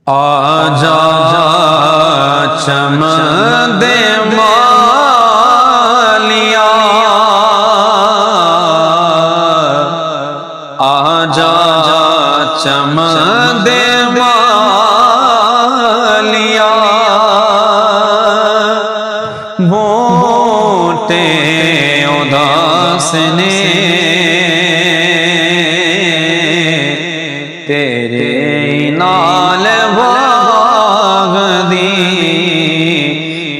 آجا چمد مالیا، آجا چمد مالیا، بوٹے اداس نے تیرے نال باغ دی،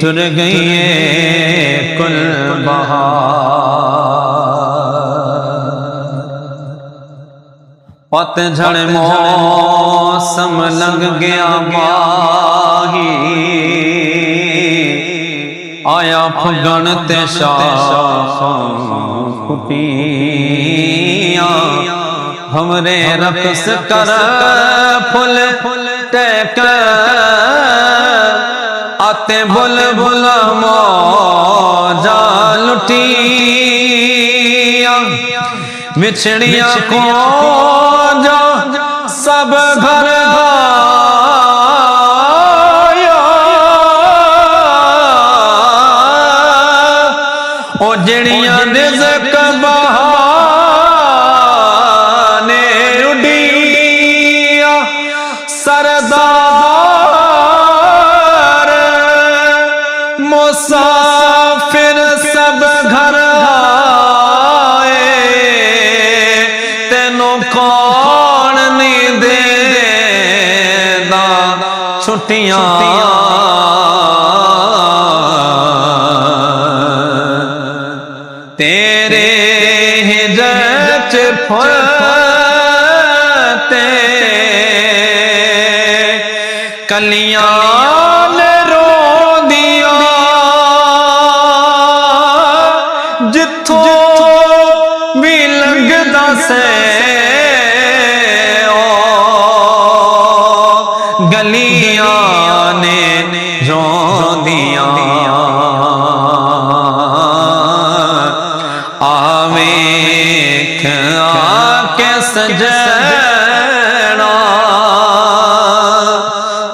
ٹر گئی کل بہار، پت جھڑ موسم لگ گیا ماہی، آیا پھگن تے شاخاں پھٹیاں، ہمرے رقص کر پھل ٹیک آتے بلبل موجا لٹیاں، بچھڑیاں کو جا سب گھر آیا، او جڑیاں رزق بہانے اڈیا، سردار مسافر سب گھر آئے، تینوں کون نہیں دے دا چھٹیاں، تیرے ہجرت پھرتے کلیاں نے رو دیا، جتھوں بھی لنگدا سے گلیاں نے رو دیا، آویکھ آکے سجنا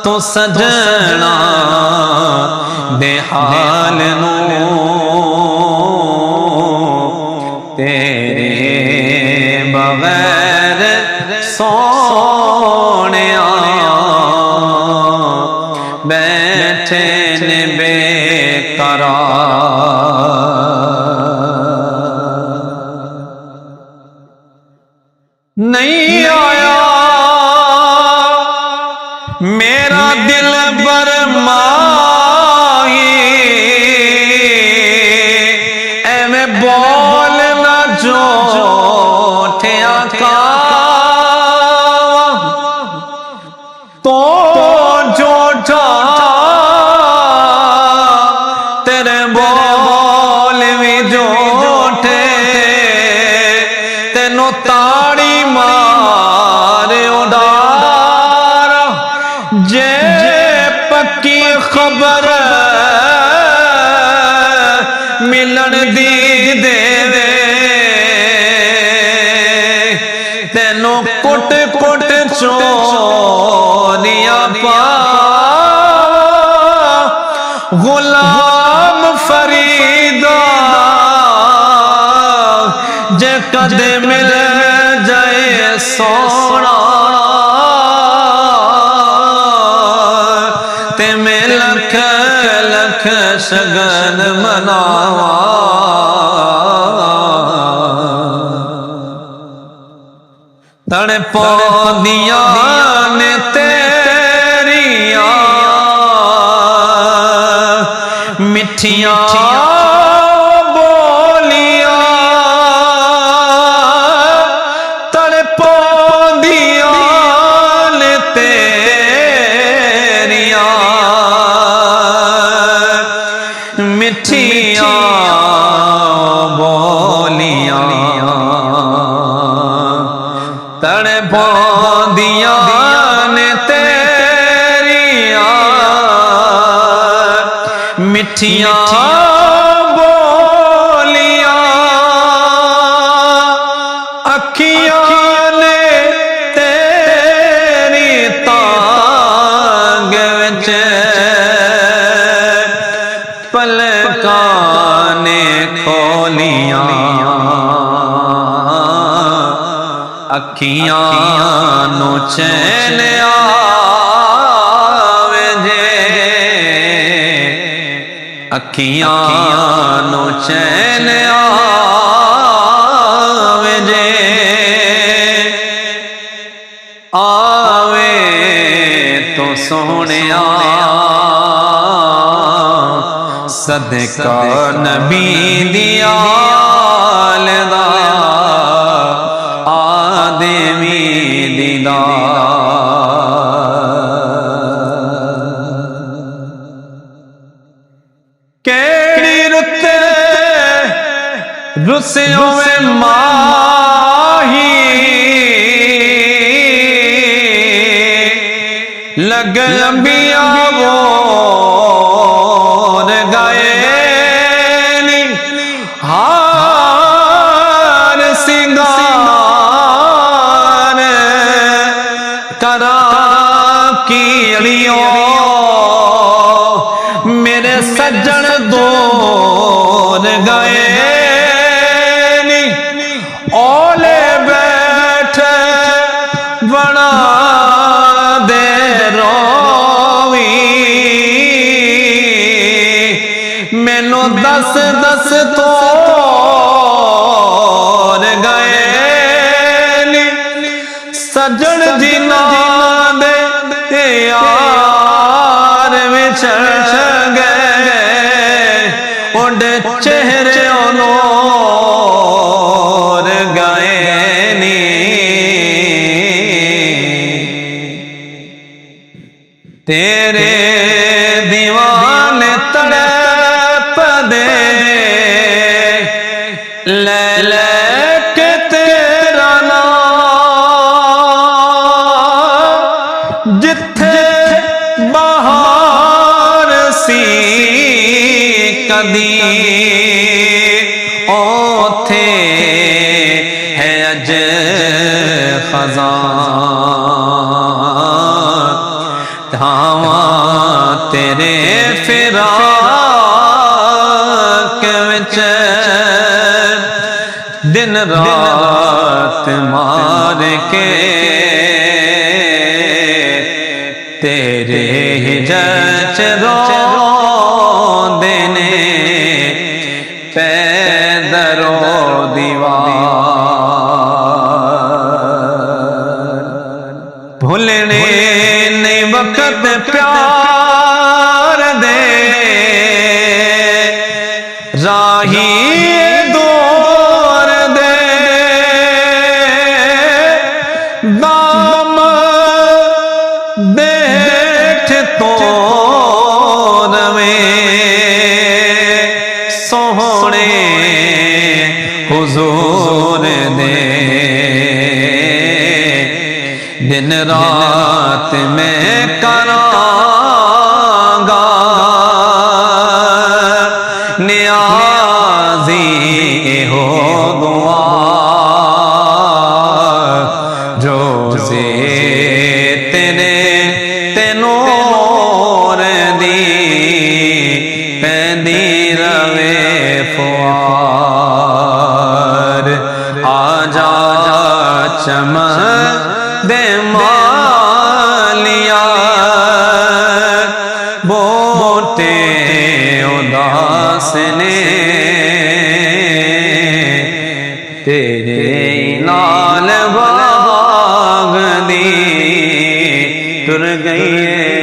تو سجنا دے حال نو، تیرے بغیر سونیا بیٹھے نے بے قرار، نہیں آیا میرا دل برمائی، اے میں بولنا جھوٹے آقا، تو جھوٹا تیرے بول بھی جھوٹے، تینوں تاڑی مار اڈار، جے پکی خبر ملن دی دے دے، تینوں کٹ کٹ چوریاں پا، غلام فریدا جے کدے مل جائے سونا، تے میں لکھ لکھ شگن مناواں، تڑپاندیاں نے تیریاں مٹھیاں بولیاں، تڑپاندیاں نے تیریاں مٹھیاں بولیاں، تڑپاندیاں نے تیریاں مٹھیاں بولیاں، اکھیاں نے تیری ਅੱਖੀਆਂ ਨੂੰ ਚੈਨ ਆਵੇ ਜੇ, ਅੱਖੀਆਂ ਨੂੰ ਚੈਨ ਆਵੇ ਜੇ, ਆਵੇ ਤੋ ਸੋਹਣਿਆ ਸਦਕਾ ਨਬੀ ਦੀ ਆਲ ਦਾ ਆਦਮੀ ਦੀਦਾਰ। ਕਿਹੜੀ ਰੁੱਤ ਰੁੱਸਿਓ ਵੇ ਮਾਹੀ, لگ انبیاء بور گئے ہار سنگار کرا کی اڑیوں میرے سجن دور گئے اولے بیٹھے بڑا مینو دس دس تور گئے سجن جنہاں دے یار وچھڑ گئے اُنڈے چہرے نور گئے تیرے دیوان تڑپ دے لے لے کے تیرا نام جتھے بہار سی کدی اوتھے ہے اج خزاں دھاواں تیرے فراق وچ دن رات مار کے تیرے ہجر چ روندے نے پے درو دیوار بھولنے وقت پیار دے راہی دور دے دام بیٹھ تو نوے سوہنے حضور دے دن رات میں کراں گا نیازی ہو دعا روزے تیرے تینور دی پیندی روے فوار آجا چمک دے مالیا بوٹے اداس نے تیرے نال باغ دی تر گئی